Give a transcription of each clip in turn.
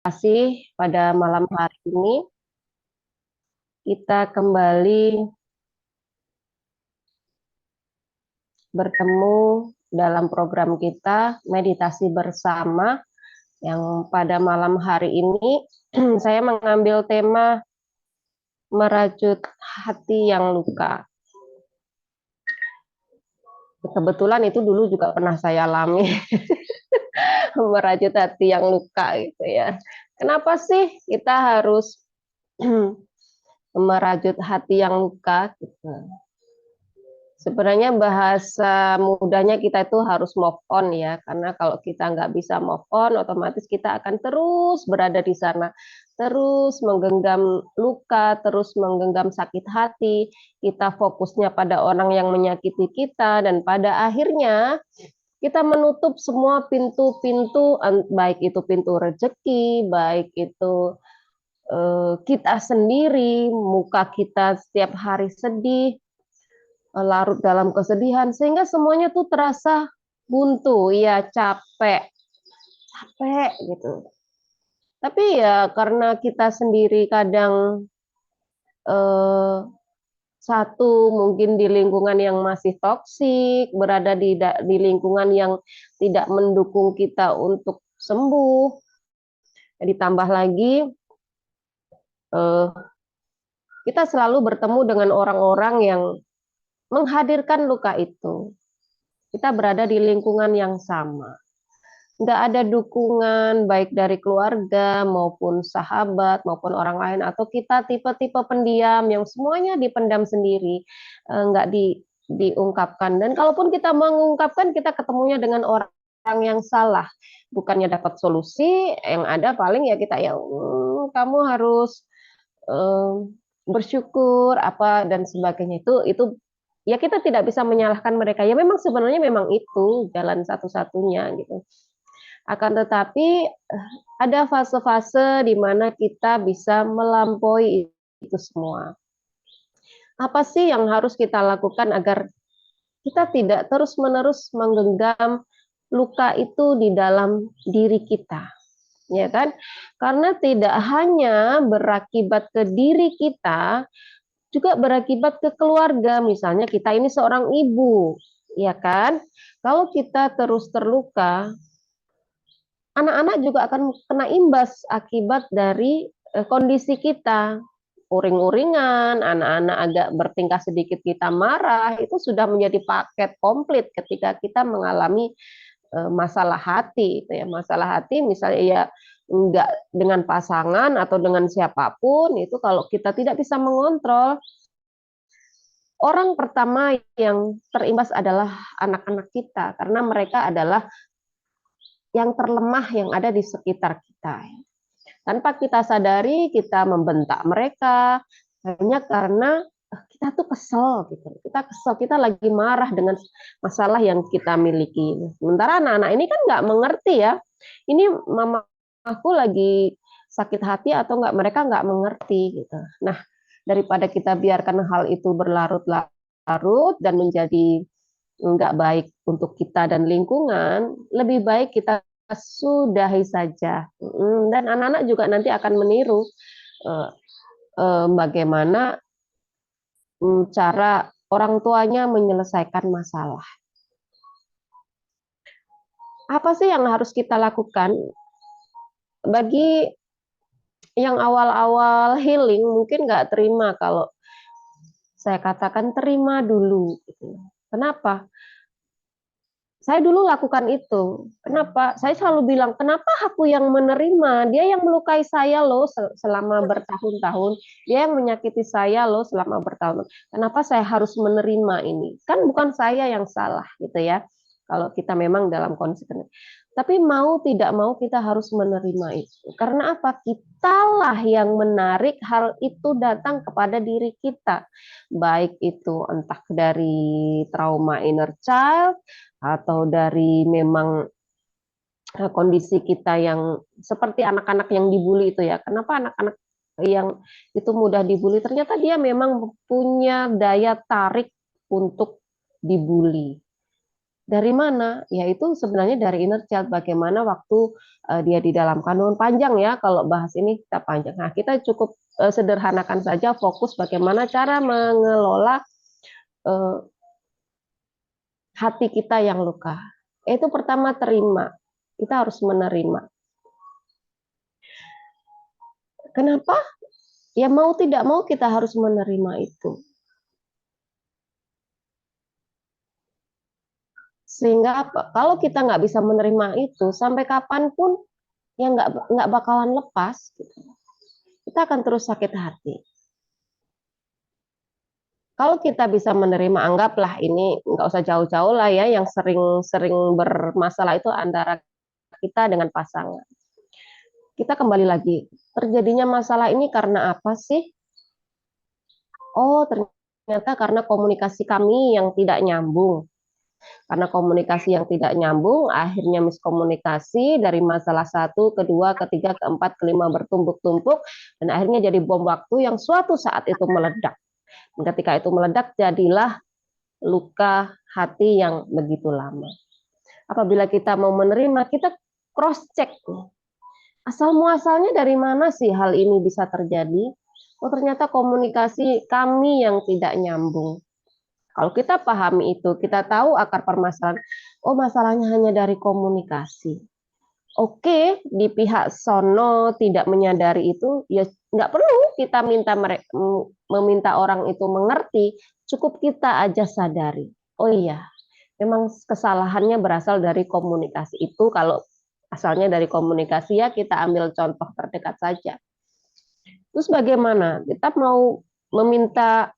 Kasih pada malam hari ini kita kembali bertemu dalam program kita meditasi bersama yang pada malam hari ini saya mengambil tema merajut hati yang luka. Kebetulan itu dulu juga pernah saya alami merajut hati yang luka gitu ya. Kenapa sih kita harus merajut hati yang luka gitu? Sebenarnya bahasa mudahnya kita itu harus move on ya, karena kalau kita nggak bisa move on, otomatis kita akan terus berada di sana, terus menggenggam luka, terus menggenggam sakit hati, kita fokusnya pada orang yang menyakiti kita, dan pada akhirnya kita menutup semua pintu-pintu, baik itu pintu rezeki, baik itu kita sendiri, muka kita setiap hari sedih, larut dalam kesedihan sehingga semuanya tuh terasa buntu, ya capek, capek gitu. Tapi ya karena kita sendiri kadang eh, satu mungkin di lingkungan yang masih toksik, berada di lingkungan yang tidak mendukung kita untuk sembuh, ditambah lagi eh, kita selalu bertemu dengan orang-orang yang menghadirkan luka itu. Kita berada di lingkungan yang sama. Nggak ada dukungan baik dari keluarga maupun sahabat maupun orang lain, atau kita tipe-tipe pendiam yang semuanya dipendam sendiri, nggak diungkapkan, dan kalaupun kita mengungkapkan kita ketemunya dengan orang yang salah, bukannya dapat solusi, yang ada paling ya kita ya kamu harus eh, bersyukur apa dan sebagainya, itu ya kita tidak bisa menyalahkan mereka, ya memang sebenarnya memang itu jalan satu-satunya gitu. Akan tetapi ada fase-fase di mana kita bisa melampaui itu semua. Apa sih yang harus kita lakukan agar kita tidak terus-menerus menggenggam luka itu di dalam diri kita, ya kan? Karena tidak hanya berakibat ke diri kita, juga berakibat ke keluarga. Misalnya kita ini seorang ibu, ya kan? Kalau kita terus terluka, anak-anak juga akan kena imbas akibat dari kondisi kita. Uring-uringan, anak-anak agak bertingkah sedikit kita marah, itu sudah menjadi paket komplit ketika kita mengalami masalah hati. Itu ya, masalah hati misalnya ya enggak dengan pasangan atau dengan siapapun, itu kalau kita tidak bisa mengontrol, orang pertama yang terimbas adalah anak-anak kita, karena mereka adalah yang terlemah yang ada di sekitar kita. Tanpa kita sadari, kita membentak mereka hanya karena kita tuh kesel gitu. Kita kesel, kita lagi marah dengan masalah yang kita miliki. Sementara anak-anak ini kan nggak mengerti ya. Ini mama aku lagi sakit hati atau nggak, mereka nggak mengerti gitu. Nah, daripada kita biarkan hal itu berlarut-larut dan menjadi nggak baik untuk kita dan lingkungan, lebih baik kita sudahi saja. Dan anak-anak juga nanti akan meniru eh, bagaimana cara orang tuanya menyelesaikan masalah. Apa sih yang harus kita lakukan? Bagi yang awal-awal healing mungkin nggak terima kalau saya katakan terima dulu. Kenapa? Saya dulu lakukan itu. Kenapa? Saya selalu bilang, kenapa aku yang menerima? Dia yang melukai saya loh selama bertahun-tahun. Dia yang menyakiti saya loh selama bertahun. Kenapa saya harus menerima ini? Kan bukan saya yang salah gitu ya. Kalau kita memang dalam kondisi. Tapi mau tidak mau kita harus menerima itu. Karena apa? Kitalah yang menarik hal itu datang kepada diri kita. Baik itu entah dari trauma inner child, atau dari memang kondisi kita yang seperti anak-anak yang dibully itu ya. Kenapa anak-anak yang itu mudah dibully? Ternyata dia memang punya daya tarik untuk dibully. Dari mana? Yaitu sebenarnya dari inner child, bagaimana waktu dia di dalam kandungan. Panjang ya kalau bahas ini, kita panjang. Nah, kita cukup sederhanakan saja, fokus bagaimana cara mengelola eh, hati kita yang luka. Itu pertama, terima. Kita harus menerima. Kenapa? Ya mau tidak mau kita harus menerima itu. Sehingga apa? Kalau kita nggak bisa menerima itu, sampai kapanpun ya nggak bakalan lepas. Gitu. Kita akan terus sakit hati. Kalau kita bisa menerima, anggaplah ini nggak usah jauh-jauh lah ya, yang sering-sering bermasalah itu antara kita dengan pasangan. Kita kembali lagi, terjadinya masalah ini karena apa sih? Oh, ternyata karena komunikasi kami yang tidak nyambung. Karena komunikasi yang tidak nyambung, akhirnya miskomunikasi dari masalah satu, kedua, ketiga, keempat, kelima bertumpuk-tumpuk, dan akhirnya jadi bom waktu yang suatu saat itu meledak. Dan ketika itu meledak, jadilah luka hati yang begitu lama. Apabila kita mau menerima, kita cross check. Asal muasalnya dari mana sih hal ini bisa terjadi? Oh, ternyata komunikasi kami yang tidak nyambung. Kalau kita pahami itu, kita tahu akar permasalahan. Oh, masalahnya hanya dari komunikasi. Oke, di pihak sono tidak menyadari itu, ya nggak perlu kita meminta orang itu mengerti. Cukup kita aja sadari. Oh iya, memang kesalahannya berasal dari komunikasi itu. Kalau asalnya dari komunikasi, ya kita ambil contoh terdekat saja. Terus bagaimana? Kita mau meminta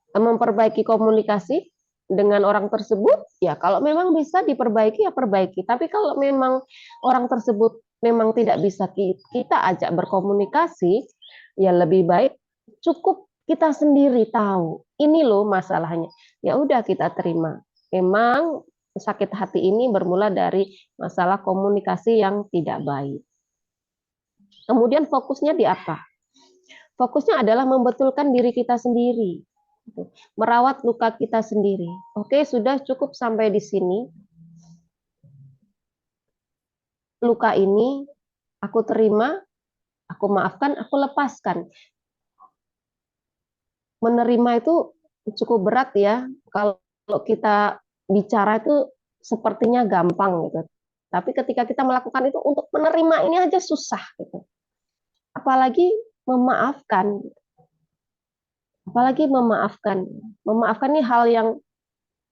memperbaiki komunikasi dengan orang tersebut, ya kalau memang bisa diperbaiki ya perbaiki. Tapi kalau memang orang tersebut memang tidak bisa kita ajak berkomunikasi, ya lebih baik cukup kita sendiri tahu. Ini loh masalahnya. Ya udah kita terima. Memang sakit hati ini bermula dari masalah komunikasi yang tidak baik. Kemudian fokusnya di apa? Fokusnya adalah membetulkan diri kita sendiri, merawat luka kita sendiri. Oke, sudah cukup sampai di sini. Luka ini aku terima, aku maafkan, aku lepaskan. Menerima itu cukup berat ya. Kalau kita bicara itu sepertinya gampang gitu. Tapi ketika kita melakukan itu untuk menerima ini aja susah gitu. Apalagi memaafkan. Apalagi memaafkan. Memaafkan ini hal yang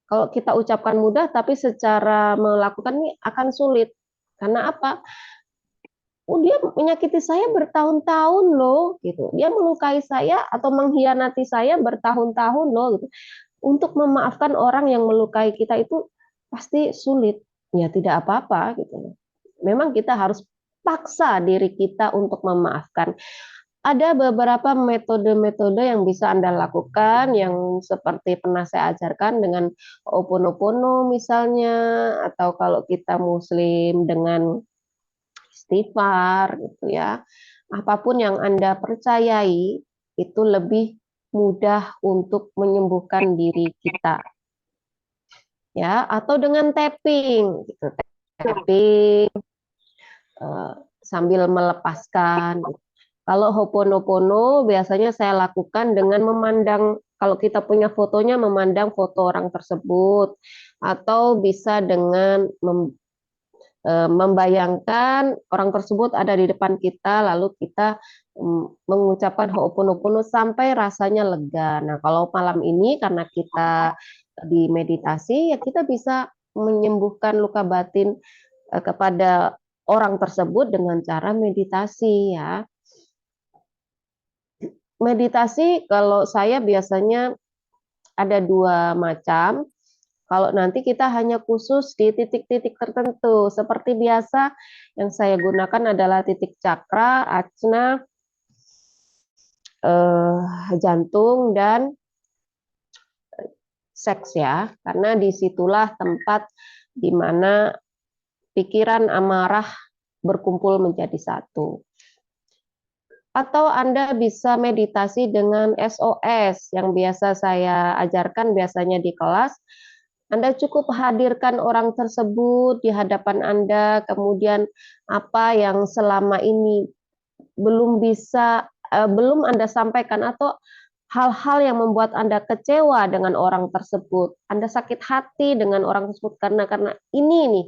kalau kita ucapkan mudah, tapi secara melakukan ini akan sulit. Karena apa? Oh, dia menyakiti saya bertahun-tahun loh, gitu. Dia melukai saya atau mengkhianati saya bertahun-tahun loh, gitu. Untuk memaafkan orang yang melukai kita itu pasti sulit. Ya tidak apa-apa, gitu. Memang kita harus paksa diri kita untuk memaafkan. Ada beberapa metode-metode yang bisa Anda lakukan yang seperti pernah saya ajarkan dengan Ho'oponopono misalnya, atau kalau kita Muslim dengan istighfar gitu ya. Apapun yang Anda percayai itu lebih mudah untuk menyembuhkan diri kita. Ya, atau dengan tapping gitu. Tapping sambil melepaskan. Kalau Ho'oponopono biasanya saya lakukan dengan memandang, kalau kita punya fotonya, memandang foto orang tersebut, atau bisa dengan membayangkan orang tersebut ada di depan kita, lalu kita mengucapkan Ho'oponopono sampai rasanya lega. Nah, kalau malam ini karena kita di meditasi, ya kita bisa menyembuhkan luka batin kepada orang tersebut dengan cara meditasi ya. Meditasi kalau saya biasanya ada dua macam. Kalau nanti kita hanya khusus di titik-titik tertentu, seperti biasa yang saya gunakan adalah titik cakra, ajna, jantung, dan seks ya, karena disitulah tempat di mana pikiran amarah berkumpul menjadi satu. Atau Anda bisa meditasi dengan SOS yang biasa saya ajarkan biasanya di kelas. Anda cukup hadirkan orang tersebut di hadapan Anda, kemudian apa yang selama ini belum Anda sampaikan atau hal-hal yang membuat Anda kecewa dengan orang tersebut, Anda sakit hati dengan orang tersebut karena ini nih,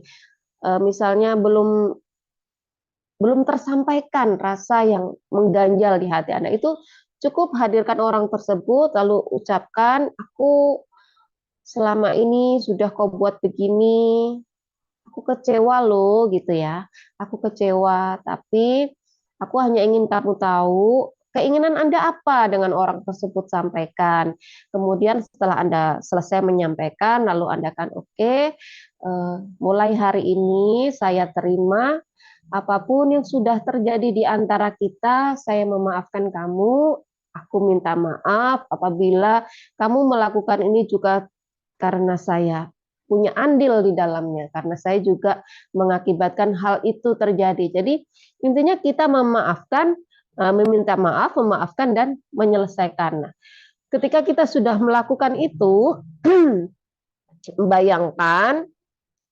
misalnya belum tersampaikan rasa yang mengganjal di hati Anda, itu cukup hadirkan orang tersebut lalu ucapkan, aku selama ini sudah kau buat begini, aku kecewa loh gitu ya. Aku kecewa, tapi aku hanya ingin kamu tahu keinginan Anda apa dengan orang tersebut, sampaikan. Kemudian setelah Anda selesai menyampaikan, lalu Anda kan oke, mulai hari ini saya terima apapun yang sudah terjadi di antara kita, saya memaafkan kamu. Aku minta maaf apabila kamu melakukan ini juga karena saya punya andil di dalamnya, karena saya juga mengakibatkan hal itu terjadi. Jadi intinya kita memaafkan, meminta maaf, memaafkan dan menyelesaikan. Nah, ketika kita sudah melakukan itu, bayangkan,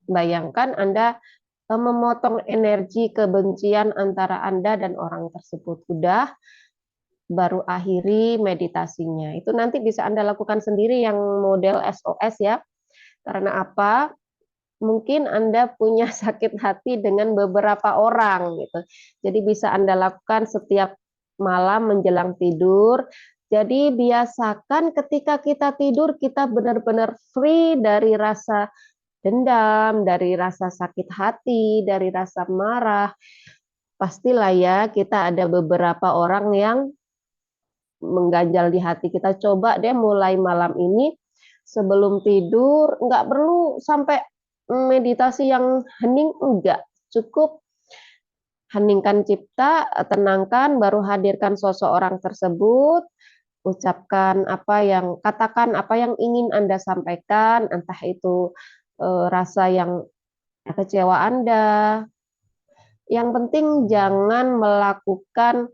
bayangkan Anda memotong energi kebencian antara Anda dan orang tersebut. Udah, baru akhiri meditasinya. Itu nanti bisa Anda lakukan sendiri yang model SOS ya. Karena apa? Mungkin Anda punya sakit hati dengan beberapa orang gitu. Jadi bisa Anda lakukan setiap malam menjelang tidur. Jadi biasakan ketika kita tidur kita benar-benar free dari rasa dendam, dari rasa sakit hati, dari rasa marah. Pastilah ya kita ada beberapa orang yang mengganjal di hati kita. Coba deh mulai malam ini sebelum tidur, nggak perlu sampai meditasi yang hening, enggak. Cukup heningkan cipta, tenangkan, baru hadirkan sosok orang tersebut, ucapkan apa yang, katakan apa yang ingin Anda sampaikan, entah itu rasa yang kecewa Anda. Yang penting jangan melakukan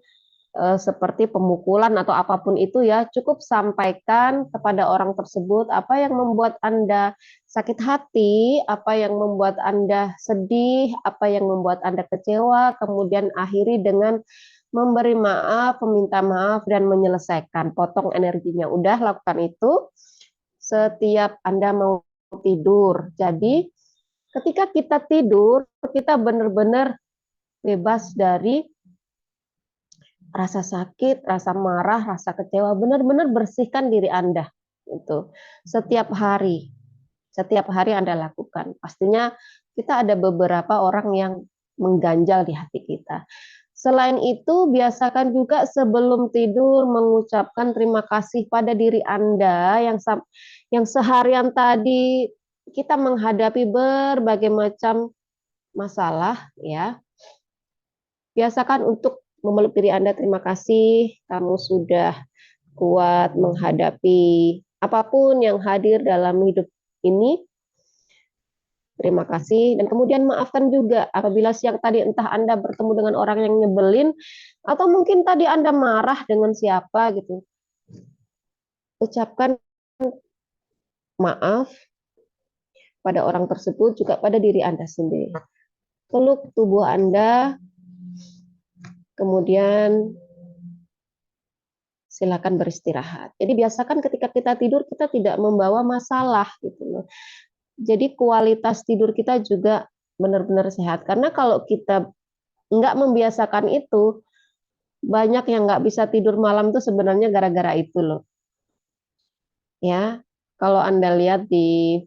seperti pemukulan atau apapun itu ya, cukup sampaikan kepada orang tersebut apa yang membuat Anda sakit hati, apa yang membuat Anda sedih, apa yang membuat Anda kecewa, kemudian akhiri dengan memberi maaf, meminta maaf, dan menyelesaikan, potong energinya. Udah lakukan itu setiap Anda mau tidur. Jadi ketika kita tidur, kita benar-benar bebas dari rasa sakit, rasa marah, rasa kecewa, benar-benar bersihkan diri Anda. Itu setiap hari Anda lakukan. Pastinya kita ada beberapa orang yang mengganjal di hati kita. Selain itu, biasakan juga sebelum tidur mengucapkan terima kasih pada diri Anda yang seharian tadi kita menghadapi berbagai macam masalah ya. Biasakan untuk memeluk diri Anda, terima kasih kamu sudah kuat menghadapi apapun yang hadir dalam hidup ini. Terima kasih dan kemudian maafkan juga apabila siang tadi entah Anda bertemu dengan orang yang nyebelin atau mungkin tadi Anda marah dengan siapa gitu. Ucapkan maaf pada orang tersebut juga pada diri Anda sendiri. Peluk tubuh Anda, kemudian silakan beristirahat. Jadi biasakan ketika kita tidur kita tidak membawa masalah gitu loh. Jadi kualitas tidur kita juga benar-benar sehat. Karena kalau kita nggak membiasakan itu, banyak yang nggak bisa tidur malam itu sebenarnya gara-gara itu loh. Ya, kalau Anda lihat di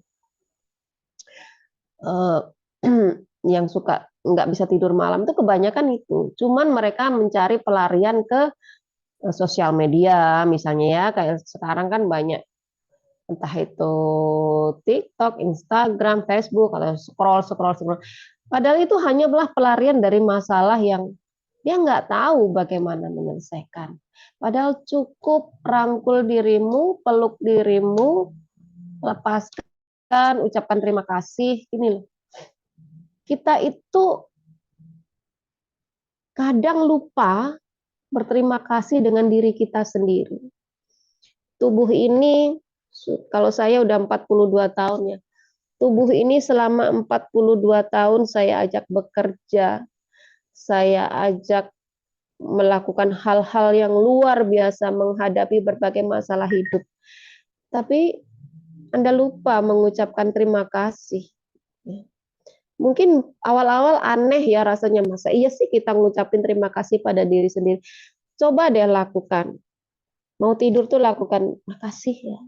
uh, yang suka nggak bisa tidur malam itu kebanyakan itu. Cuman mereka mencari pelarian ke sosial media misalnya ya, kayak sekarang kan banyak entah itu TikTok, Instagram, Facebook, atau scroll. Padahal itu hanyalah pelarian dari masalah yang dia nggak tahu bagaimana menyelesaikan. Padahal cukup rangkul dirimu, peluk dirimu, lepaskan, ucapkan terima kasih. Ini loh, kita itu kadang lupa berterima kasih dengan diri kita sendiri. Tubuh ini, kalau saya udah 42 tahun ya, Tubuh ini selama 42 tahun saya ajak bekerja, saya ajak melakukan hal-hal yang luar biasa menghadapi berbagai masalah hidup. Tapi Anda lupa mengucapkan terima kasih. Mungkin awal-awal aneh ya rasanya, masa iya sih kita ngucapin terima kasih pada diri sendiri. Coba deh lakukan. Mau tidur tuh lakukan, makasih ya.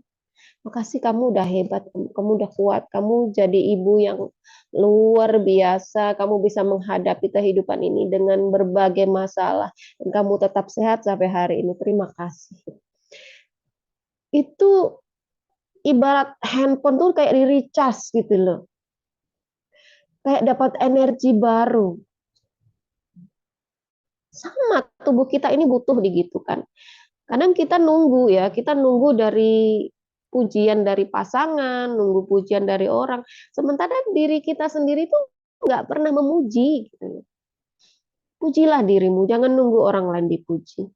Makasih kamu udah hebat, kamu udah kuat, kamu jadi ibu yang luar biasa, kamu bisa menghadapi kehidupan ini dengan berbagai masalah, dan kamu tetap sehat sampai hari ini, terima kasih. Itu ibarat handphone tuh kayak di recharge gitu loh, kayak dapat energi baru. Sama tubuh kita ini butuh digitukan. Kadang kita nunggu ya, kita nunggu dari pujian dari pasangan, nunggu pujian dari orang. Sementara diri kita sendiri tuh nggak pernah memuji. Gitu. Pujilah dirimu, jangan nunggu orang lain dipuji.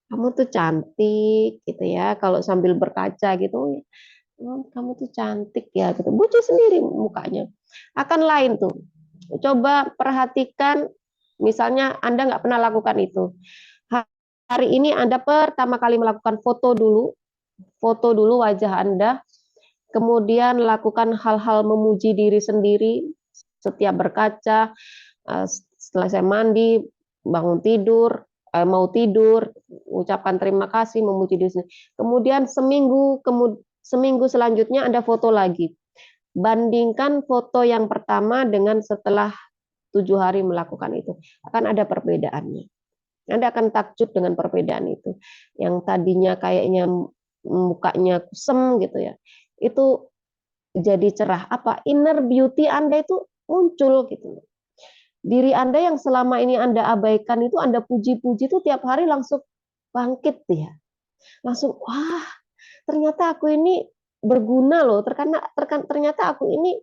Kamu tuh cantik gitu ya, kalau sambil berkaca gitu, "Oh, kamu tuh cantik ya gitu. Puji sendiri mukanya. Akan lain tuh. Coba perhatikan, misalnya Anda nggak pernah lakukan itu. Hari ini Anda pertama kali melakukan foto dulu wajah Anda, kemudian lakukan hal-hal memuji diri sendiri setiap berkaca, setelah saya mandi, bangun tidur, mau tidur, ucapkan terima kasih, memuji diri sendiri. Kemudian seminggu selanjutnya Anda foto lagi. Bandingkan foto yang pertama dengan setelah 7 hari melakukan itu. Akan ada perbedaannya. Anda akan takjub dengan perbedaan itu. Yang tadinya kayaknya mukanya kusem gitu ya. Itu jadi cerah. Apa? Inner beauty Anda itu muncul gitu. Diri Anda yang selama ini Anda abaikan itu Anda puji-puji itu tiap hari langsung bangkit ya. Langsung, wah, ternyata aku ini berguna loh. Ternyata aku ini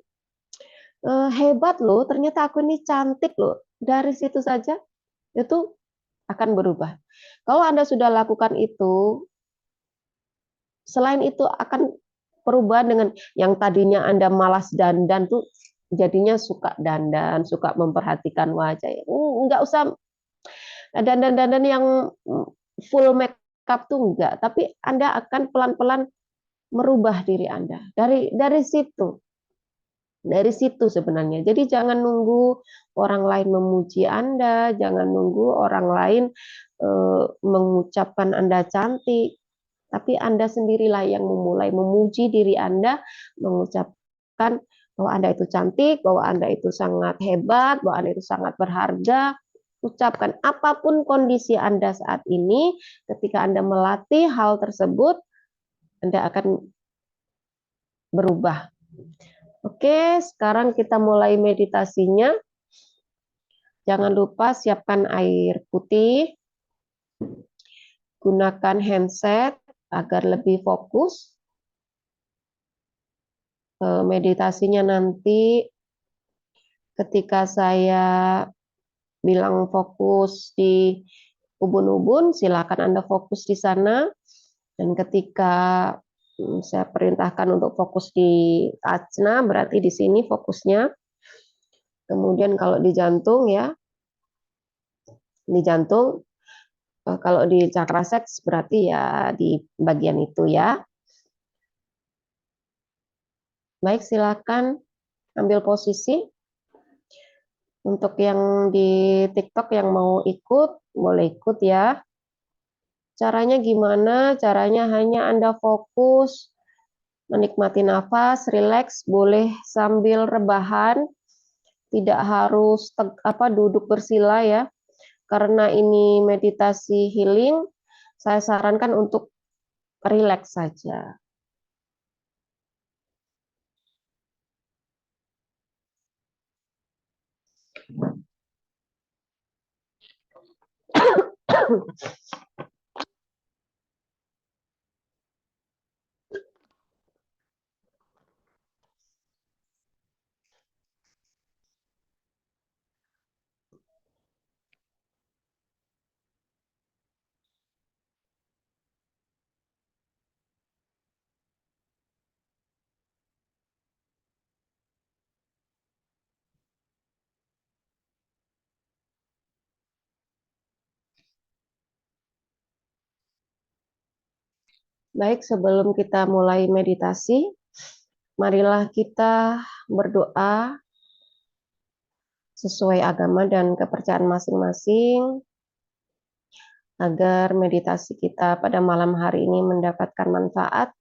hebat loh. Ternyata aku ini cantik loh. Dari situ saja itu akan berubah. Kalau Anda sudah lakukan itu, selain itu akan perubahan dengan yang tadinya Anda malas dandan tuh jadinya suka dandan, suka memperhatikan wajah. Enggak usah dandan-dandan yang full makeup tuh enggak, tapi Anda akan pelan-pelan merubah diri Anda. Dari situ. Dari situ sebenarnya. Jadi jangan nunggu orang lain memuji Anda, jangan nunggu orang lain mengucapkan Anda cantik, tapi Anda sendirilah yang memulai memuji diri Anda, mengucapkan bahwa Anda itu cantik, bahwa Anda itu sangat hebat, bahwa Anda itu sangat berharga. Ucapkan apapun kondisi Anda saat ini, ketika Anda melatih hal tersebut, Anda akan berubah. Oke, sekarang kita mulai meditasinya. Jangan lupa siapkan air putih, gunakan handset agar lebih fokus. Meditasinya nanti ketika saya bilang fokus di ubun-ubun, silakan Anda fokus di sana. Dan ketika saya perintahkan untuk fokus di ajna, berarti di sini fokusnya. Kemudian kalau di jantung ya, di jantung, kalau di cakra seks berarti ya di bagian itu ya. Baik, silakan ambil posisi. Untuk yang di TikTok yang mau ikut, boleh ikut ya. Caranya gimana? Caranya hanya Anda fokus, menikmati nafas, rileks, boleh sambil rebahan, tidak harus duduk bersila ya. Karena ini meditasi healing, saya sarankan untuk rileks saja. Baik, sebelum kita mulai meditasi, marilah kita berdoa sesuai agama dan kepercayaan masing-masing agar meditasi kita pada malam hari ini mendapatkan manfaat.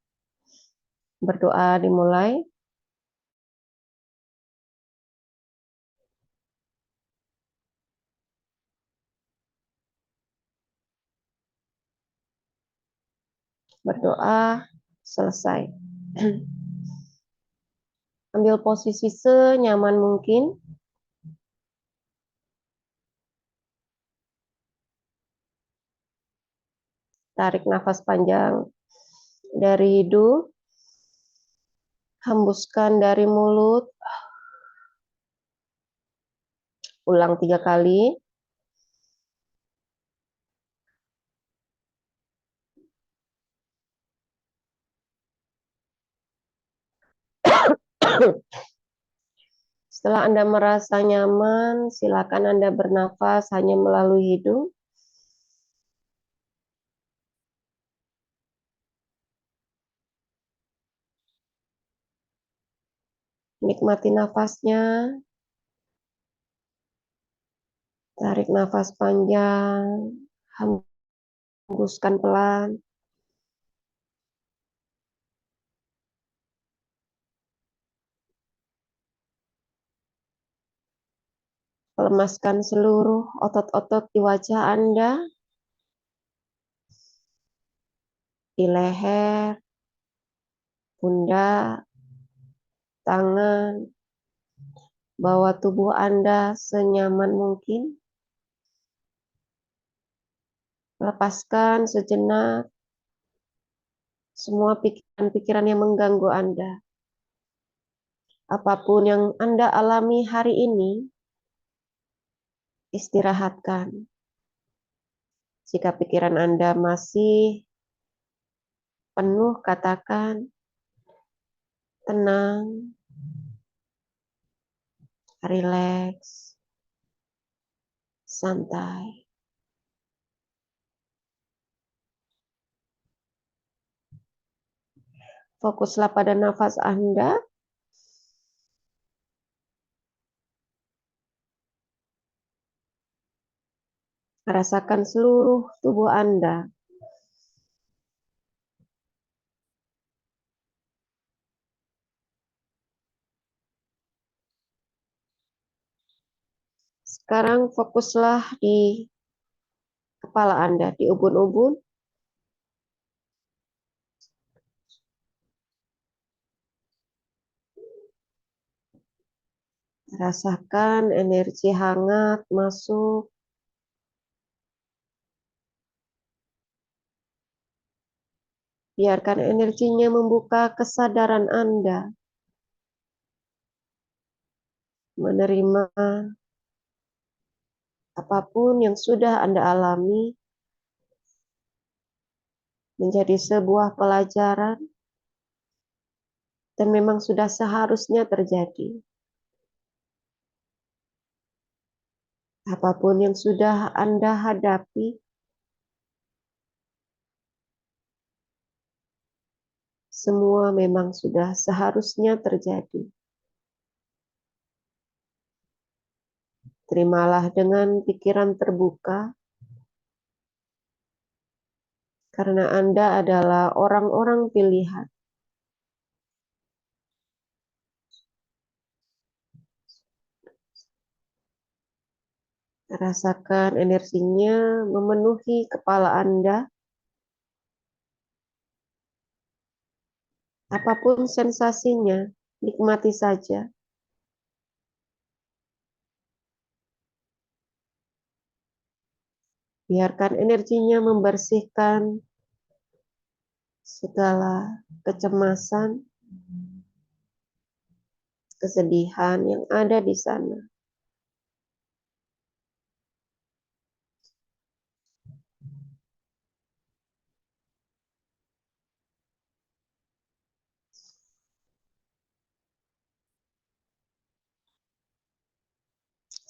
Berdoa dimulai. Berdoa selesai. Ambil posisi senyaman mungkin. Tarik nafas panjang dari hidung. Hembuskan dari mulut. Ulang 3 kali. Setelah Anda merasa nyaman, silakan Anda bernafas hanya melalui hidung. Nikmati nafasnya. Tarik nafas panjang. Hembuskan pelan. Lemaskan seluruh otot-otot di wajah Anda, di leher, pundak, tangan, bawa tubuh Anda senyaman mungkin. Lepaskan sejenak semua pikiran-pikiran yang mengganggu Anda. Apapun yang Anda alami hari ini, istirahatkan. Jika pikiran Anda masih penuh, katakan tenang, rileks, santai. Fokuslah pada nafas Anda. Rasakan seluruh tubuh Anda. Sekarang fokuslah di kepala Anda, di ubun-ubun. Rasakan energi hangat masuk. Biarkan energinya membuka kesadaran Anda. Menerima apapun yang sudah Anda alami menjadi sebuah pelajaran dan memang sudah seharusnya terjadi. Apapun yang sudah Anda hadapi, semua memang sudah seharusnya terjadi. Terimalah dengan pikiran terbuka, karena Anda adalah orang-orang pilihan. Rasakan energinya memenuhi kepala Anda. Apapun sensasinya, nikmati saja. Biarkan energinya membersihkan segala kecemasan, kesedihan yang ada di sana.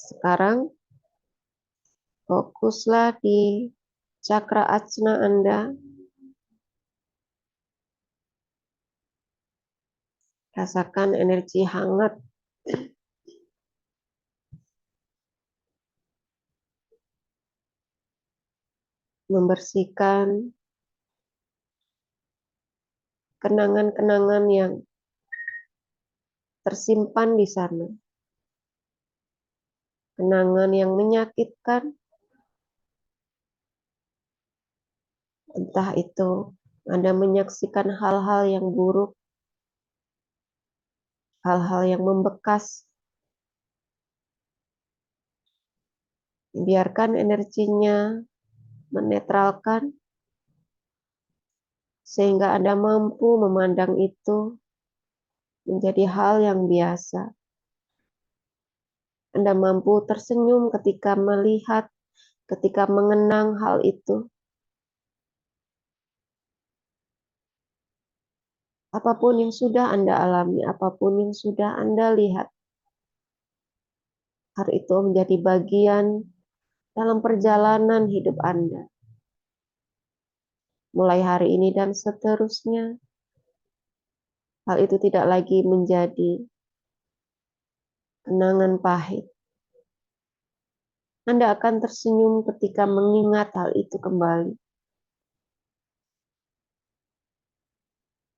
Sekarang fokuslah di cakra ajna Anda. Rasakan energi hangat membersihkan kenangan-kenangan yang tersimpan di sana. Kenangan yang menyakitkan, entah itu Anda menyaksikan hal-hal yang buruk, hal-hal yang membekas. Biarkan energinya menetralkan, sehingga Anda mampu memandang itu menjadi hal yang biasa. Anda mampu tersenyum ketika melihat, ketika mengenang hal itu. Apapun yang sudah Anda alami, apapun yang sudah Anda lihat, hal itu menjadi bagian dalam perjalanan hidup Anda. Mulai hari ini dan seterusnya, hal itu tidak lagi menjadi kenangan pahit. Anda akan tersenyum ketika mengingat hal itu kembali.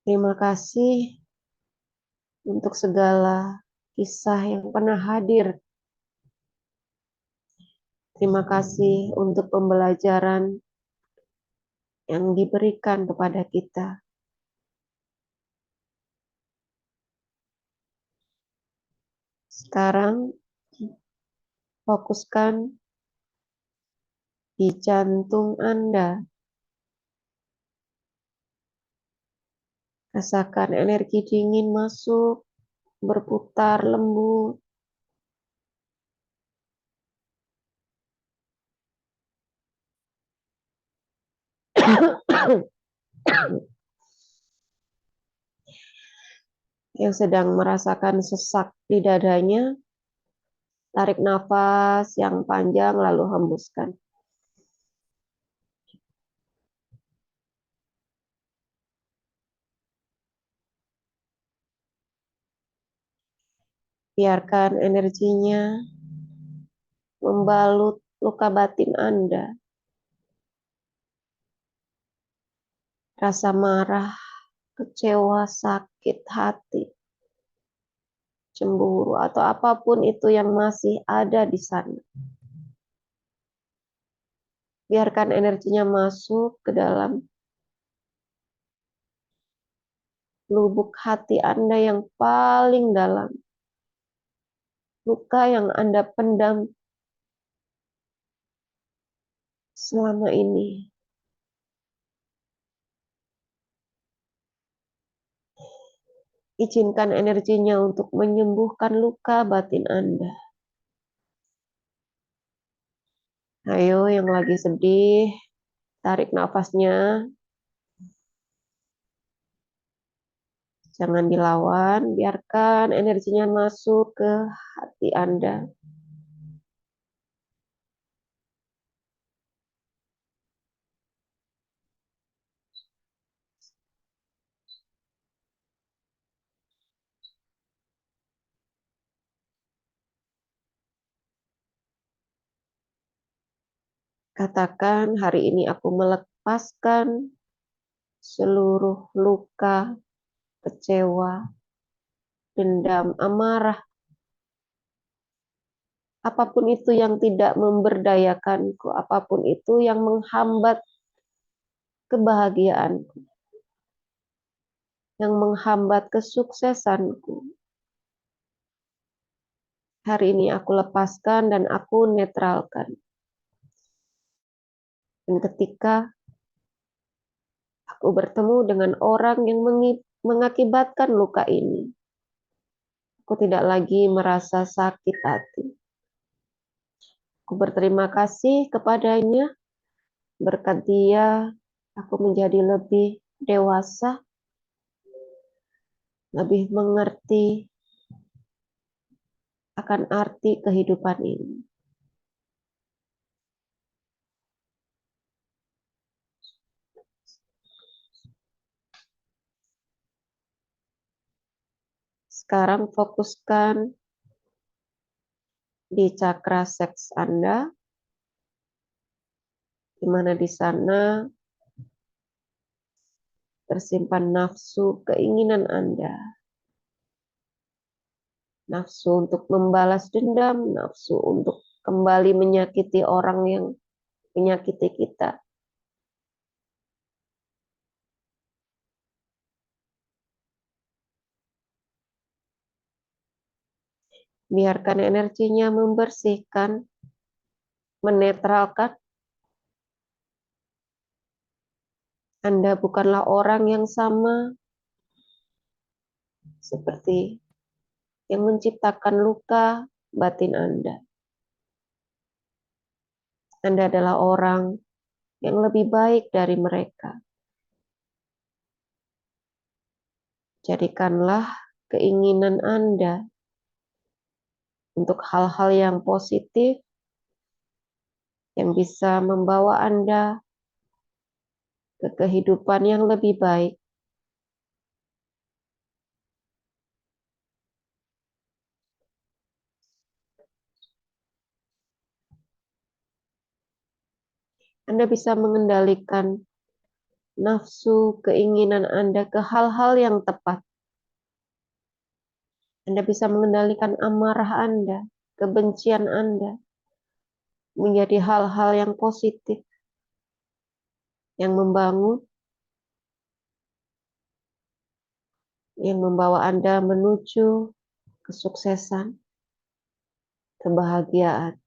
Terima kasih untuk segala kisah yang pernah hadir. Terima kasih untuk pembelajaran yang diberikan kepada kita. Sekarang, fokuskan di jantung Anda. Rasakan energi dingin masuk, berputar lembut. Yang sedang merasakan sesak di dadanya, tarik nafas yang panjang lalu hembuskan. Biarkan energinya membalut luka batin Anda. Rasa marah, kecewa, sakit hati, cemburu, atau apapun itu yang masih ada di sana. Biarkan energinya masuk ke dalam lubuk hati Anda yang paling dalam. Luka yang Anda pendam selama ini. Izinkan energinya untuk menyembuhkan luka batin Anda. Ayo yang lagi sedih, tarik nafasnya. Jangan dilawan, biarkan energinya masuk ke hati Anda. Katakan, hari ini aku melepaskan seluruh luka, kecewa, dendam, amarah, apapun itu yang tidak memberdayakanku, apapun itu yang menghambat kebahagiaanku, yang menghambat kesuksesanku. Hari ini aku lepaskan dan aku netralkan. Dan ketika aku bertemu dengan orang yang mengakibatkan luka ini, aku tidak lagi merasa sakit hati. Aku berterima kasih kepadanya. Berkat dia, aku menjadi lebih dewasa, lebih mengerti akan arti kehidupan ini. Sekarang fokuskan di cakra seks Anda, di mana di sana tersimpan nafsu keinginan Anda. Nafsu untuk membalas dendam, nafsu untuk kembali menyakiti orang yang menyakiti kita. Biarkan energinya membersihkan, menetralkan. Anda bukanlah orang yang sama seperti yang menciptakan luka batin Anda. Anda adalah orang yang lebih baik dari mereka. Jadikanlah keinginan Anda untuk hal-hal yang positif yang bisa membawa Anda ke kehidupan yang lebih baik. Anda bisa mengendalikan nafsu keinginan Anda ke hal-hal yang tepat. Anda bisa mengendalikan amarah Anda, kebencian Anda, menjadi hal-hal yang positif, yang membangun, yang membawa Anda menuju kesuksesan, kebahagiaan.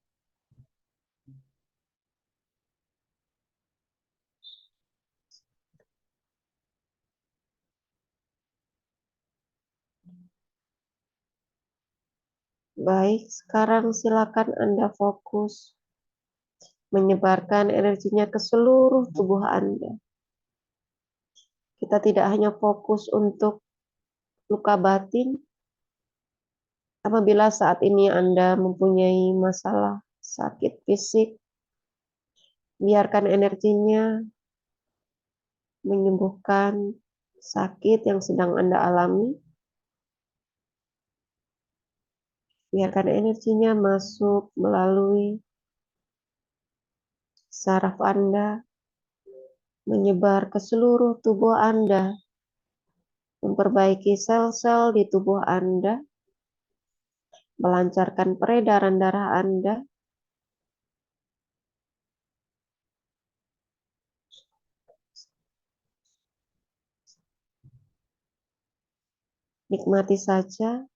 Baik, sekarang silakan Anda fokus menyebarkan energinya ke seluruh tubuh Anda. Kita tidak hanya fokus untuk luka batin. Apabila saat ini Anda mempunyai masalah sakit fisik, biarkan energinya menyembuhkan sakit yang sedang Anda alami. Biarkan energinya masuk melalui saraf Anda, menyebar ke seluruh tubuh Anda, memperbaiki sel-sel di tubuh Anda, melancarkan peredaran darah Anda. Nikmati saja.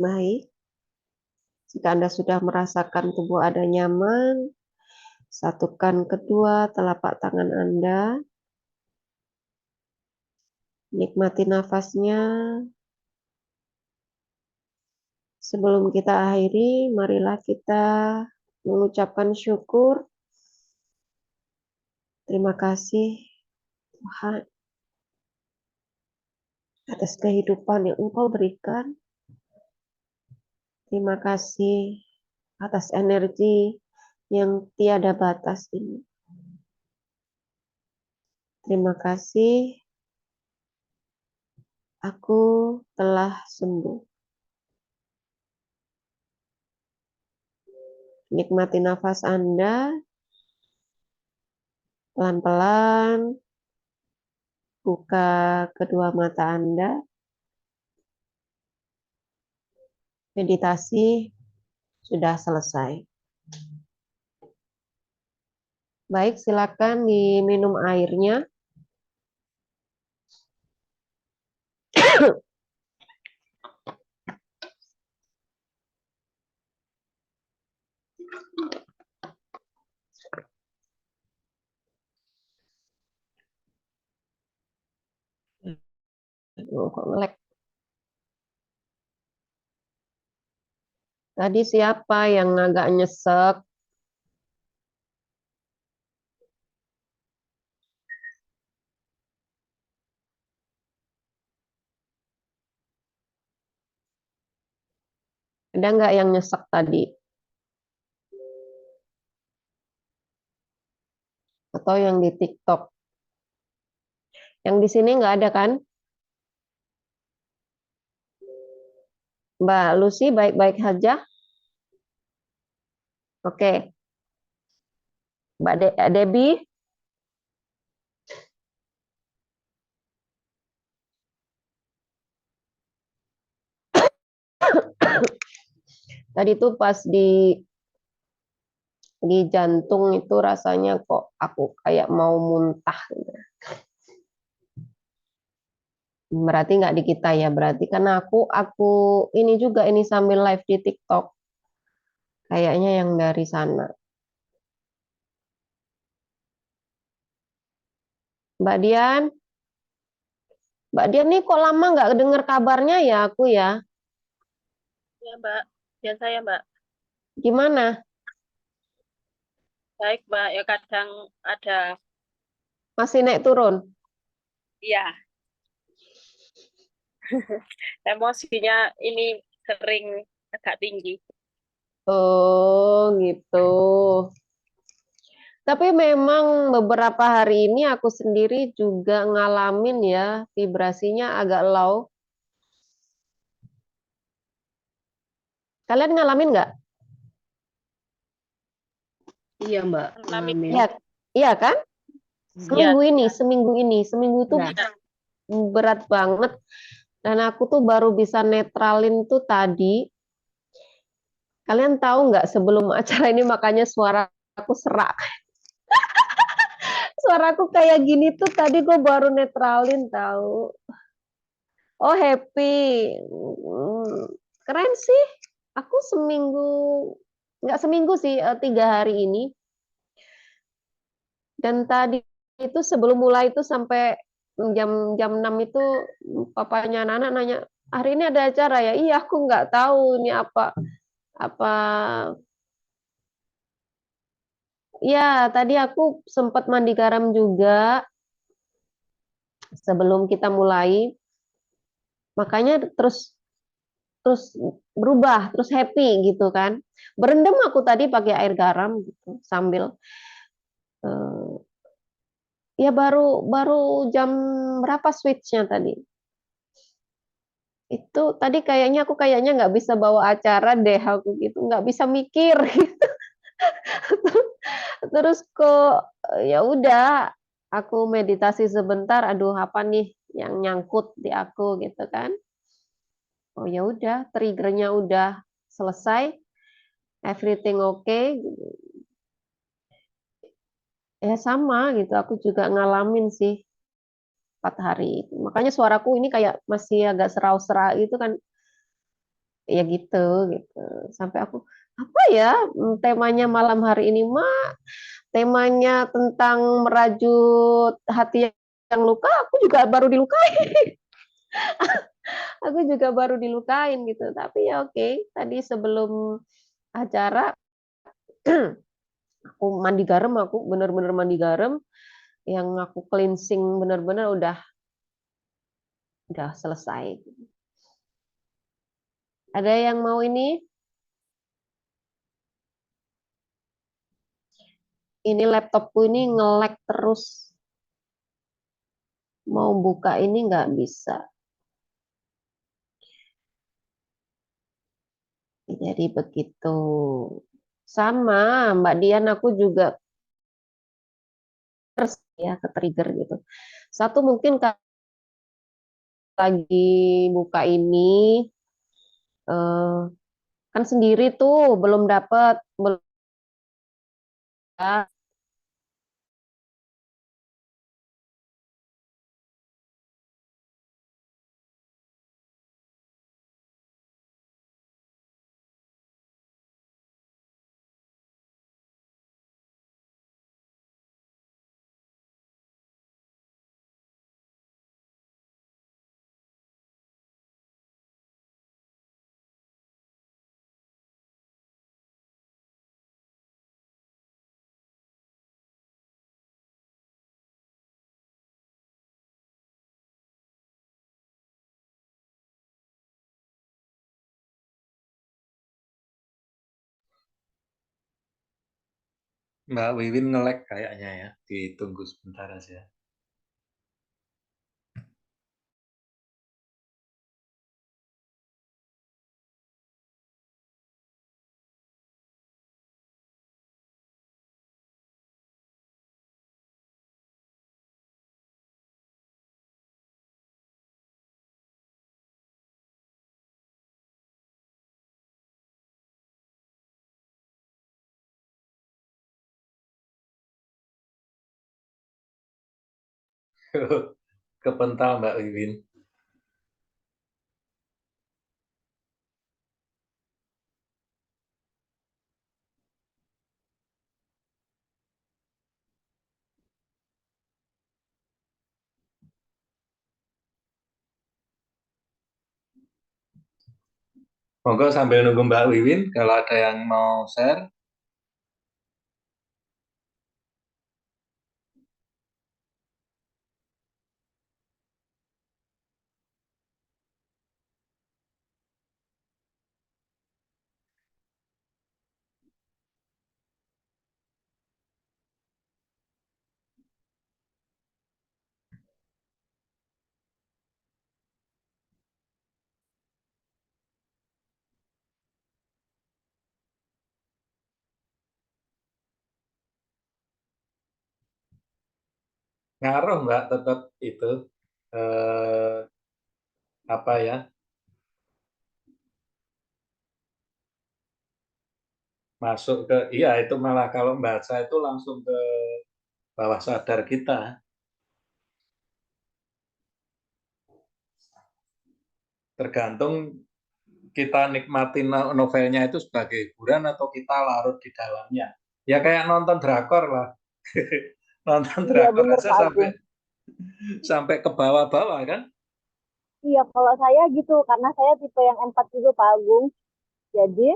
Baik, jika Anda sudah merasakan tubuh Anda nyaman, satukan kedua telapak tangan Anda. Nikmati nafasnya. Sebelum kita akhiri, marilah kita mengucapkan syukur. Terima kasih Tuhan atas kehidupan yang Engkau berikan. Terima kasih atas energi yang tiada batas ini. Terima kasih, aku telah sembuh. Nikmati nafas Anda, pelan-pelan buka kedua mata Anda. Meditasi sudah selesai. Baik, silakan diminum airnya. Kok ngelek? Tadi siapa yang agak nyesek? Ada nggak yang nyesek tadi? Atau yang di TikTok? Yang di sini nggak ada kan? Mbak Lucy baik-baik saja? Oke. Debbie, tadi tuh pas di jantung itu rasanya kok aku kayak mau muntah gitu. Berarti nggak di kita ya, berarti karena aku ini juga ini sambil live di TikTok. Kayaknya yang dari sana. Mbak Dian, Mbak Dian nih kok lama nggak dengar kabarnya ya aku ya. Ya, Mbak. Dan saya, Mbak. Gimana? Baik, Mbak. Ya kadang ada, Masih naik turun? ya, emosinya ini sering agak tinggi. Oh gitu. Tapi memang beberapa hari ini aku sendiri juga ngalamin ya vibrasinya agak low. Kalian ngalamin nggak? Iya Mbak, Kami, ngalamin. Iya, iya kan? ya, Seminggu itu Ya, ya. berat banget. Dan aku tuh baru bisa netralin tuh tadi. Kalian tahu nggak sebelum acara ini makanya suara aku serak. Suara aku kayak gini tuh tadi gue baru netralin tahu. Oh happy. Keren sih. Aku seminggu, nggak seminggu sih, 3 hari ini. Dan tadi itu sebelum mulai itu sampai jam jam 6 itu papanya anak-anak nanya, hari ini ada acara ya? Iya, aku nggak tahu ini apa. Ya, tadi aku sempat mandi garam juga sebelum kita mulai. Makanya terus terus berubah, terus happy gitu kan. Berendam aku tadi pakai air garam gitu sambil eh, ya baru baru jam berapa switchnya tadi? Itu tadi kayaknya nggak bisa bawa acara deh aku gitu, nggak bisa mikir. Terus kok ya udah aku meditasi sebentar, aduh apa nih yang nyangkut di aku gitu kan. Oh ya udah, triggernya udah selesai, everything okay. Ya sama gitu, aku juga ngalamin sih 4 hari itu. Makanya suaraku ini kayak masih agak serau-serau itu kan, ya gitu gitu. Sampai aku apa ya temanya malam hari ini mah temanya tentang merajut hati yang luka, aku juga baru dilukai. Aku juga baru dilukain gitu. Tapi ya oke, tadi sebelum acara aku mandi garam, aku bener-bener mandi garam yang aku cleansing bener-bener udah selesai. Ada yang mau ini laptopku ini nge-lag terus. Mau buka ini nggak bisa. Jadi begitu. Sama Mbak Dian aku juga terus ya ke trigger gitu. Satu mungkin lagi buka ini eh, kan sendiri tuh belum dapat belum Mbak Wiwin nge-lag kayaknya ya. Ditunggu sebentar aja. Kepental Mbak Wiwin. Monggo sambil nunggu Mbak Wiwin, kalau ada yang mau share. Ngaruh Mbak, tetap itu. Apa ya, masuk ke, iya itu malah kalau baca itu langsung ke bawah sadar kita. Tergantung kita nikmati novelnya itu sebagai hiburan atau kita larut di dalamnya. Ya kayak nonton drakor lah. Nonton Iya drakor bener aja Pak sampai Agung. sampai ke bawah-bawah kan. Iya kalau saya gitu karena saya tipe yang empat juga Pak Agung. Jadi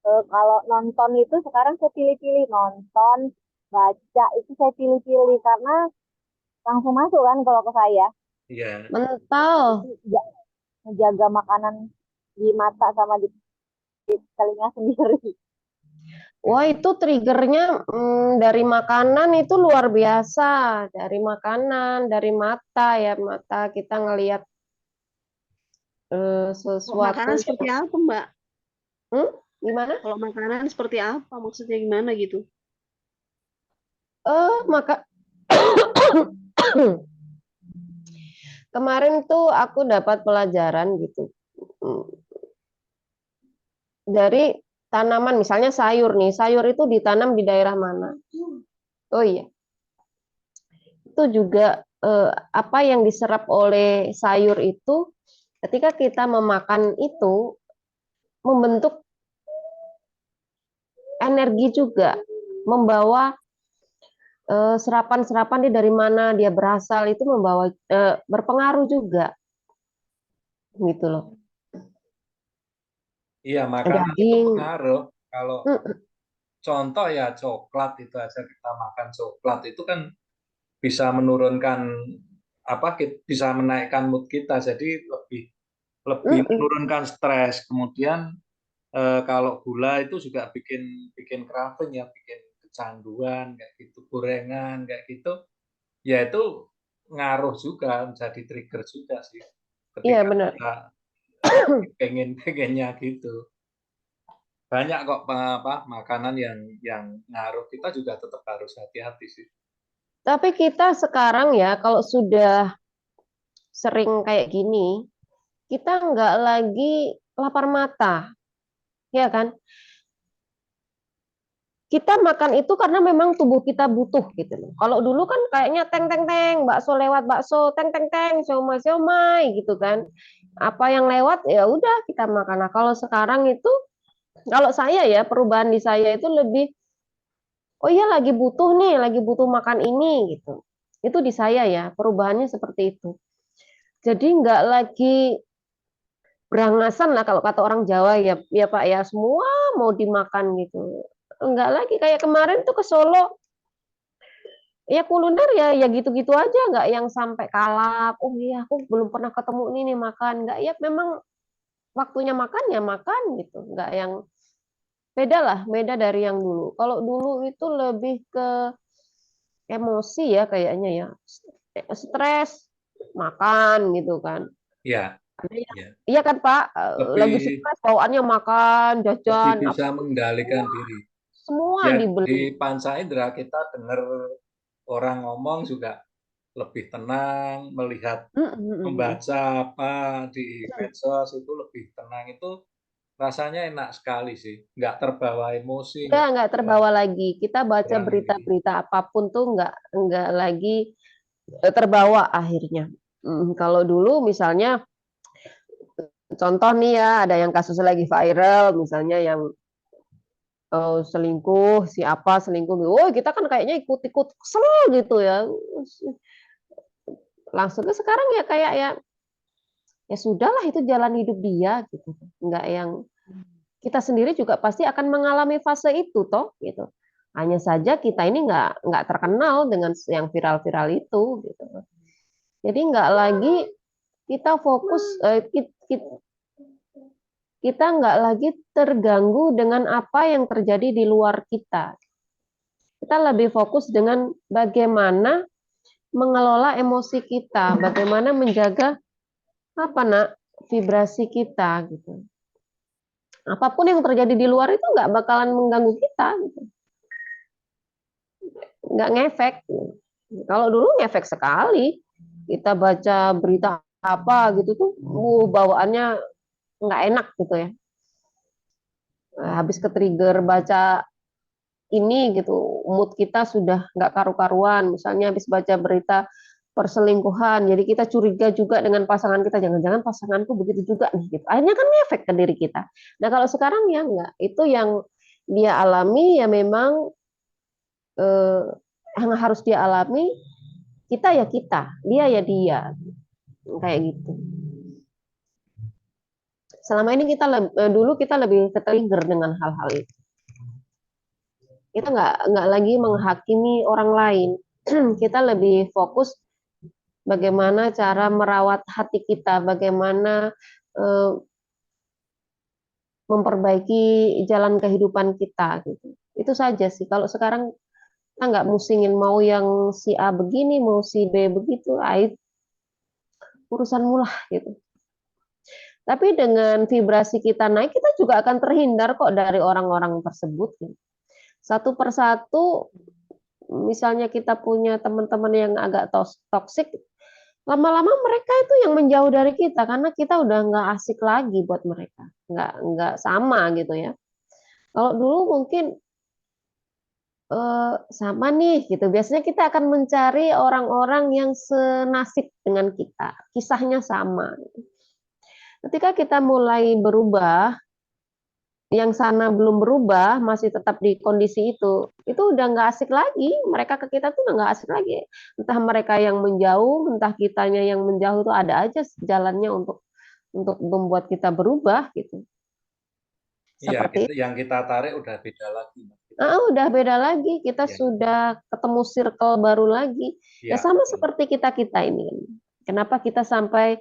kalau nonton itu sekarang saya pilih-pilih nonton, baca itu saya pilih-pilih karena langsung masuk kan kalau ke saya. Iya. Mental. Ja- Menjaga makanan di mata sama di telinga sendiri. Wah, itu triggernya dari makanan itu luar biasa. Dari makanan, dari mata ya, mata kita ngelihat Kok sesuatu makanan seperti yang apa, Mbak? gimana? Kalau makanan seperti apa? Maksudnya gimana gitu? Maka kemarin tuh aku dapat pelajaran gitu. Hmm, Dari tanaman, misalnya sayur nih, sayur itu ditanam di daerah mana? Oh iya, itu juga apa yang diserap oleh sayur itu ketika kita memakan itu membentuk energi juga, membawa serapan-serapan dia dari mana dia berasal itu membawa berpengaruh juga gitu loh. Iya, makanan itu Daging, pengaruh. Kalau mm, contoh ya coklat itu aja, kita makan coklat itu kan bisa menurunkan apa, bisa menaikkan mood kita, jadi lebih lebih mm, menurunkan stres. Kemudian kalau gula itu juga bikin bikin craving ya, bikin kecanduan kayak gitu, gorengan kayak gitu. Ya itu ngaruh juga, menjadi trigger juga sih iya ketika benar. kita pengennya gitu. Banyak kok apa makanan yang ngaruh, kita juga tetap harus hati-hati sih. Tapi kita sekarang ya kalau sudah sering kayak gini, kita nggak lagi lapar mata, ya kan? Kita makan itu karena memang tubuh kita butuh gitu loh. Kalau dulu kan kayaknya teng teng teng, bakso lewat bakso, teng teng teng, siomay siomay gitu kan. Apa yang lewat ya udah kita makan. Nah, kalau sekarang itu kalau saya ya perubahan di saya itu lebih oh iya lagi butuh nih, lagi butuh makan ini gitu. Itu di saya ya, perubahannya seperti itu. Jadi nggak lagi berangasan lah kalau kata orang Jawa ya, ya Pak ya, semua mau dimakan gitu. Enggak lagi kayak kemarin tuh ke Solo, ya kuliner ya gitu-gitu aja, nggak yang sampai kalap. Oh iya, aku belum pernah ketemu ini nih makan. Nggak ya, memang waktunya makan ya makan gitu, nggak yang Beda lah, beda dari yang dulu. Kalau dulu itu lebih ke emosi ya kayaknya ya. Stres, makan gitu kan. Ya, Ada yang, ya. iya kan Pak, lagi Lebih stres bawaannya makan, lebih jajan, bisa apa mengendalikan semua, diri. semua Ya dibeli. di panca indera kita dengar orang ngomong juga lebih tenang, melihat Mm, mm, mm, membaca apa di mm. medsos itu lebih tenang, itu rasanya enak sekali sih, nggak terbawa emosi, Nggak terbawa lagi. Kita baca berani. berita-berita apapun tuh nggak lagi terbawa akhirnya. Kalau dulu misalnya contoh nih ya, ada yang kasus lagi viral, misalnya yang selingkuh, si apa selingkuh, oh kita kan kayaknya ikut-ikut kesel gitu ya. Langsungnya sekarang ya kayak ya ya sudahlah itu jalan hidup dia gitu. Nggak yang kita sendiri juga pasti akan mengalami fase itu toh gitu. Hanya saja kita ini nggak terkenal dengan yang viral-viral itu gitu. Jadi nggak lagi kita fokus kita nggak lagi terganggu dengan apa yang terjadi di luar kita. Kita lebih fokus dengan bagaimana mengelola emosi kita, bagaimana menjaga apa nak vibrasi kita gitu. Apapun yang terjadi di luar itu nggak bakalan mengganggu kita, gitu. Nggak ngefek. Kalau dulu ngefek sekali. Kita baca berita apa gitu tuh, bawaannya nggak enak gitu ya. Habis ke trigger baca ini gitu, mood kita sudah nggak karu-karuan. Misalnya habis baca berita perselingkuhan, jadi kita curiga juga dengan pasangan kita, jangan-jangan pasanganku begitu juga nih gitu. Akhirnya kan ngefek ke diri kita. Nah kalau sekarang ya nggak, itu yang dia alami ya memang eh, yang harus dia alami, kita ya kita, dia ya dia, kayak gitu. Selama ini dulu kita lebih ke-trigger dengan hal-hal itu. Kita nggak lagi menghakimi orang lain. Kita lebih fokus bagaimana cara merawat hati kita, bagaimana eh, memperbaiki jalan kehidupan kita gitu. Itu saja sih. Kalau sekarang kita nggak musingin mau yang si A begini, mau si B begitu, urusanmu lah gitu. Tapi dengan vibrasi kita naik, kita juga akan terhindar kok dari orang-orang tersebut. Gitu. Satu persatu, misalnya kita punya teman-teman yang agak toksik, lama-lama mereka itu yang menjauh dari kita karena kita udah nggak asik lagi buat mereka, nggak sama gitu ya. Kalau dulu mungkin sama nih gitu. Biasanya kita akan mencari orang-orang yang senasib dengan kita, kisahnya sama. Ketika kita mulai berubah, yang sana belum berubah, masih tetap di kondisi itu udah nggak asik lagi. Mereka ke kita tuh udah nggak asik lagi. Entah mereka yang menjauh, entah kitanya yang menjauh, tuh ada aja jalannya untuk membuat kita berubah gitu. Iya, Seperti yang kita tarik udah beda lagi. udah beda lagi, kita Ya, sudah ketemu circle baru lagi. Ya ya, sama betul. seperti kita-kita ini. Kenapa kita sampai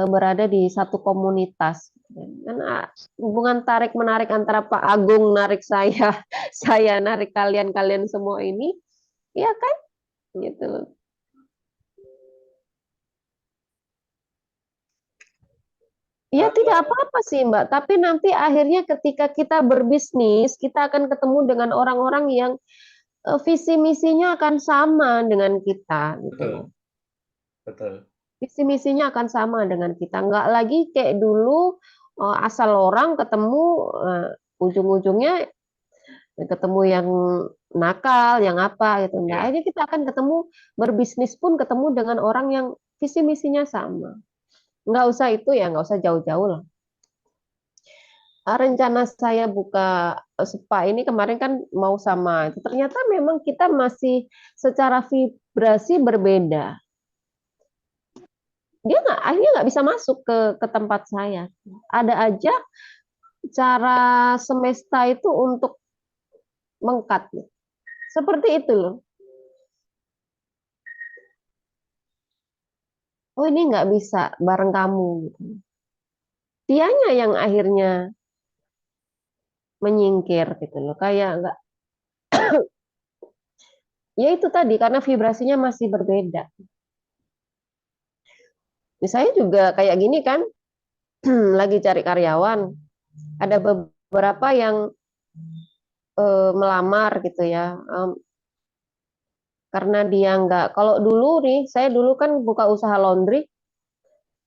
berada di satu komunitas? Karena hubungan tarik menarik antara Pak Agung narik saya, saya narik kalian semua ini, ya kan? Gitu. Ya tidak Eh, apa-apa sih Mbak, tapi nanti akhirnya ketika kita berbisnis, kita akan ketemu dengan orang-orang yang visi misinya akan sama dengan kita gitu loh. betul, betul. Visi misinya akan sama dengan kita. Nggak lagi kayak dulu asal orang ketemu ujung-ujungnya ketemu yang nakal, yang apa gitu. Nah, Ya, akhirnya kita akan ketemu berbisnis pun ketemu dengan orang yang visi misinya sama. Nggak usah itu ya, nggak usah jauh-jauh lah. Rencana saya buka spa ini kemarin kan mau sama itu. Ternyata memang kita masih secara vibrasi berbeda. Dia nggak akhirnya nggak bisa masuk ke tempat saya. Ada aja cara semesta itu untuk mengkat. Seperti itu loh. Oh ini nggak bisa bareng kamu gitu. Dianya yang akhirnya menyingkir gitu loh. Kayak enggak, ya itu tadi karena vibrasinya masih berbeda. Misalnya juga kayak gini kan, lagi cari karyawan, ada beberapa yang melamar gitu ya. Karena dia nggak, kalau dulu nih, saya dulu kan buka usaha laundry,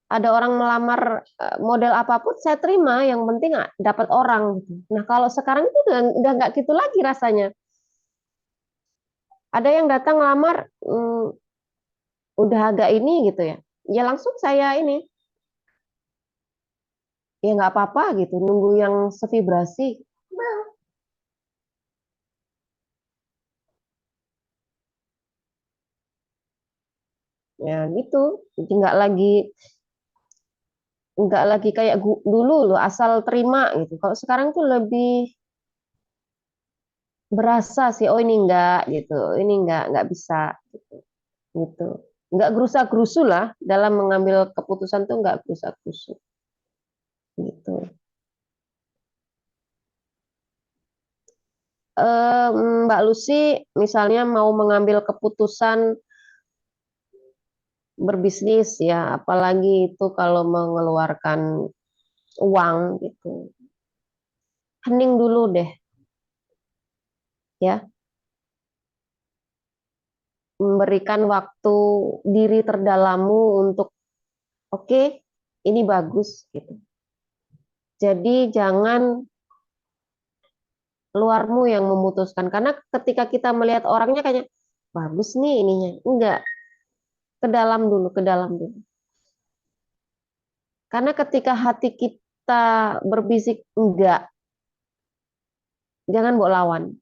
ada orang melamar model apapun saya terima, yang penting dapat orang gitu. Nah kalau sekarang itu udah nggak gitu lagi rasanya. Ada yang datang ngelamar, udah agak ini gitu ya, ya langsung saya ini, ya nggak apa-apa gitu, nunggu yang sevibrasi. Ya gitu, jadi nggak lagi kayak dulu loh asal terima gitu. Kalau sekarang tuh lebih berasa sih, oh ini enggak gitu, ini enggak bisa gitu, gitu. Enggak gerusa-gerusu lah dalam mengambil keputusan tuh, enggak gerusa-gerusu gitu. Mbak Lucy misalnya mau mengambil keputusan berbisnis ya, apalagi itu kalau mengeluarkan uang gitu, hening dulu deh ya, memberikan waktu diri terdalammu untuk oke, ini bagus gitu. Jadi jangan luarmu yang memutuskan, karena ketika kita melihat orangnya kayaknya bagus nih ininya, enggak, ke dalam dulu. Karena ketika hati kita berbisik enggak, jangan bawa lawan.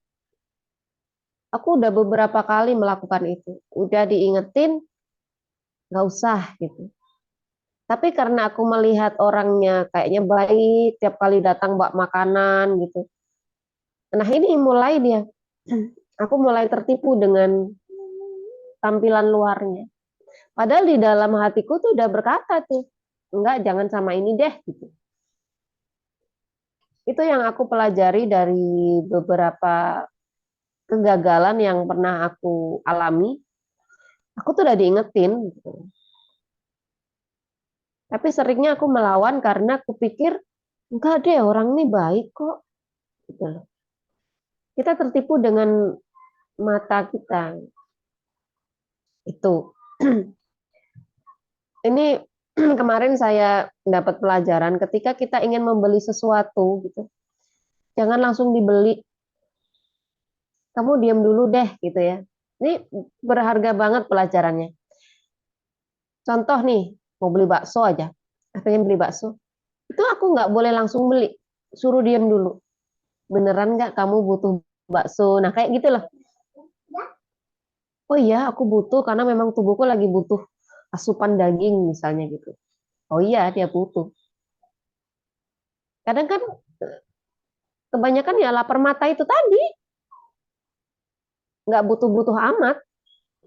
Aku udah beberapa kali melakukan itu, udah diingetin nggak usah gitu. Tapi karena aku melihat orangnya kayaknya baik, tiap kali datang bawa makanan gitu. Nah ini mulai dia, aku mulai tertipu dengan tampilan luarnya. Padahal di dalam hatiku tuh udah berkata tuh, enggak, jangan sama ini deh gitu. Itu yang aku pelajari dari beberapa kegagalan yang pernah aku alami. Aku tuh udah diingetin gitu. Tapi seringnya aku melawan karena aku pikir enggak deh, orang ini baik kok gitu loh. Kita tertipu dengan mata kita. Itu. Ini kemarin saya dapat pelajaran ketika kita ingin membeli sesuatu gitu. Jangan langsung dibeli. Kamu diam dulu deh gitu ya. Ini berharga banget pelajarannya. Contoh nih, mau beli bakso aja. Pengen beli bakso. Itu aku nggak boleh langsung beli. Suruh diam dulu. Beneran nggak kamu butuh bakso? Nah kayak gitulah. Oh iya, aku butuh karena memang tubuhku lagi butuh asupan daging misalnya gitu. Oh iya, dia butuh. Kadang kan kebanyakan ya lapar mata itu tadi. Nggak butuh-butuh amat.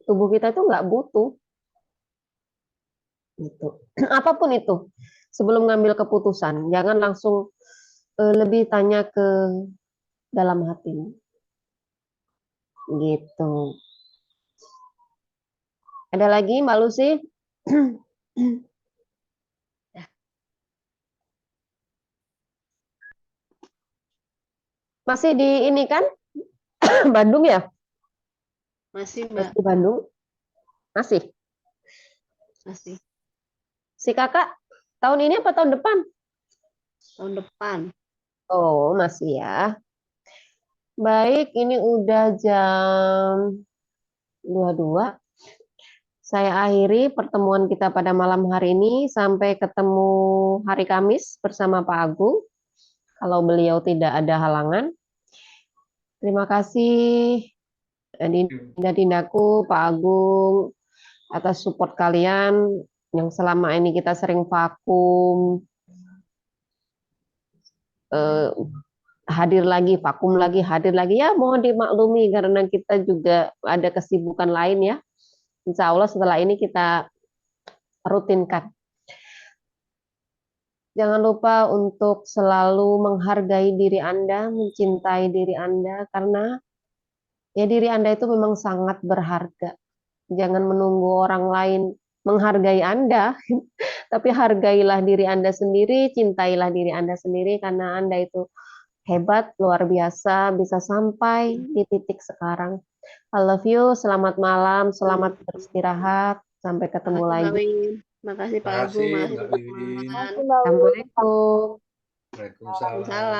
Tubuh kita itu nggak butuh. Gitu. Apapun itu. Sebelum ngambil keputusan, jangan langsung lebih tanya ke dalam hati. Gitu. Ada lagi Mbak Lucy? Masih di ini kan? Bandung ya? Masih, Masih Mbak. di Bandung? Masih. Masih. Si kakak tahun ini apa tahun depan? Tahun depan. Oh, masih ya. Baik, ini udah jam 22. Saya akhiri pertemuan kita pada malam hari ini. Sampai ketemu hari Kamis bersama Pak Agung. Kalau beliau tidak ada halangan. Terima kasih Dinda-dindaku, Pak Agung, atas support kalian yang selama ini kita sering vakum, eh, hadir lagi, vakum lagi, hadir lagi. Ya mohon dimaklumi karena kita juga ada kesibukan lain ya. Insya Allah setelah ini kita rutinkan. Jangan lupa untuk selalu menghargai diri Anda, mencintai diri Anda, karena ya diri Anda itu memang sangat berharga. Jangan menunggu orang lain menghargai Anda, tapi hargailah diri Anda sendiri, cintailah diri Anda sendiri, karena Anda itu hebat, luar biasa, bisa sampai di titik sekarang. I love you, selamat malam, selamat beristirahat, sampai ketemu Makasih Mbak lagi. Win. Makasih Pak Agung. Makasih Makasih Mbak teman-teman. Wiwi. Makasih Mbak Win. Assalamualaikum. Waalaikumsalam. Waalaikumsalam.